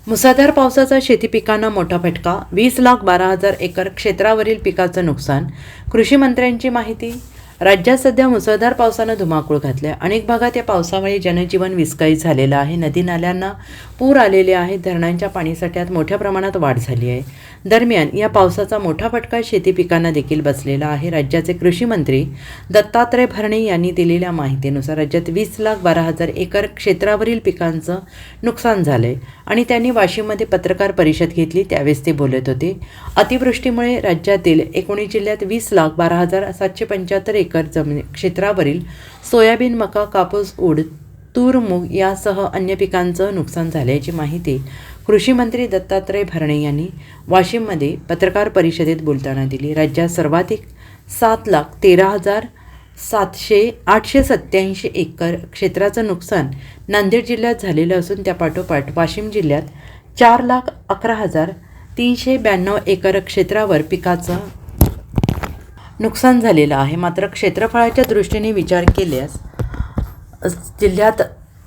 मुसळधार पावसाचा शेती पिकांना मोठा फटका. 20,12,000 एकर क्षेत्रावरील पिकाचं नुकसान. कृषी मंत्र्यांची माहिती. राज्यात सध्या मुसळधार पावसानं धुमाकूळ घातल्या. अनेक भागात या पावसामुळे जनजीवन विस्कळीत झालेलं आहे. नदी नाल्यांना पूर आलेले आहेत. धरणांच्या पाणीसाठ्यात मोठ्या प्रमाणात वाढ झाली आहे. दरम्यान या पावसाचा मोठा फटका शेती पिकांना देखील बसलेला आहे. राज्याचे कृषी मंत्री दत्तात्रय भरणे यांनी दिलेल्या माहितीनुसार राज्यात 20,12,000 एकर क्षेत्रावरील पिकांचं नुकसान झालंय आणि त्यांनी वाशिममध्ये पत्रकार परिषद घेतली. त्यावेळेस ते बोलत होते. अतिवृष्टीमुळे राज्यातील 19 जिल्ह्यात 20,12,775 एकर जमीन क्षेत्रावरील सोयाबीन, मका, कापूस, ऊस, तूर, मूग यासह अन्य पिकांचं नुकसान झाल्याची माहिती कृषी मंत्री दत्तात्रय भरणे यांनी वाशिममध्ये पत्रकार परिषदेत बोलताना दिली. राज्यात सर्वाधिक 7,13,887 एकर क्षेत्राचं नुकसान नांदेड जिल्ह्यात झालेलं असून त्यापाठोपाठ वाशिम जिल्ह्यात 4,11,392 एकर क्षेत्रावर पिकाचं नुकसान झालेलं आहे. मात्र क्षेत्रफळाच्या दृष्टीने विचार केल्यास जिल्ह्यात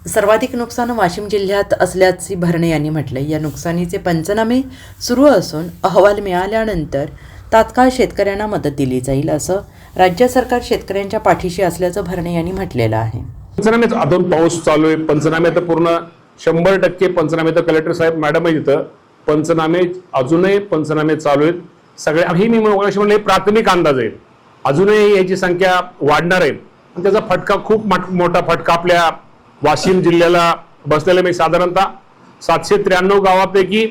सर्वाधिक नुकसान वाशिम जिल्ह्यात असल्याचे भरणे यांनी म्हटले. या नुकसानीचे पंचनामे सुरू असून अहवाल मिळाल्यानंतर तात्काळ शेतकऱ्यांना मदत दिली जाईल असं राज्य सरकार शेतकऱ्यांच्या पाठीशी असल्याचं भरणे यांनी म्हटलेलं आहे. पंचनामे अजून पाऊस चालू आहे. पंचनामे तर पूर्ण 100% पंचनामे तर कलेक्टर साहेब मॅडम आहे तिथं. पंचनामे अजूनही पंचनामे चालू आहेत सगळे. ही मी म्हणले प्राथमिक अंदाज आहे. अजूनही याची संख्या वाढणार आहे आणि त्याचा फटका खूप मोठा फटका आपल्या वाशिम जिल्ह्याला बसलेला मी साधारणतः 793 गावापैकी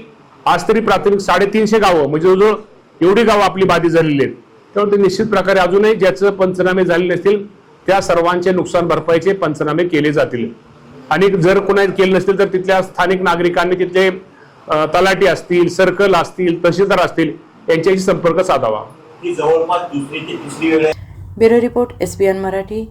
आज तरी प्राथमिक 350 गावं म्हणजे जवळजवळ एवढी गावं आपली बाधित झालेली आहेत. त्यामुळे ते निश्चित प्रकारे अजूनही ज्याचं पंचनामे झाले नसतील त्या सर्वांचे नुकसान भरपाईचे पंचनामे केले जातील आणि जर कोणा केले नसतील तर तिथल्या स्थानिक नागरिकांनी तिथले तलाठी असतील, सर्कल असतील, तहसीलदार असतील यांच्याशी संपर्क साधावा. Bureau report SBN Marathi.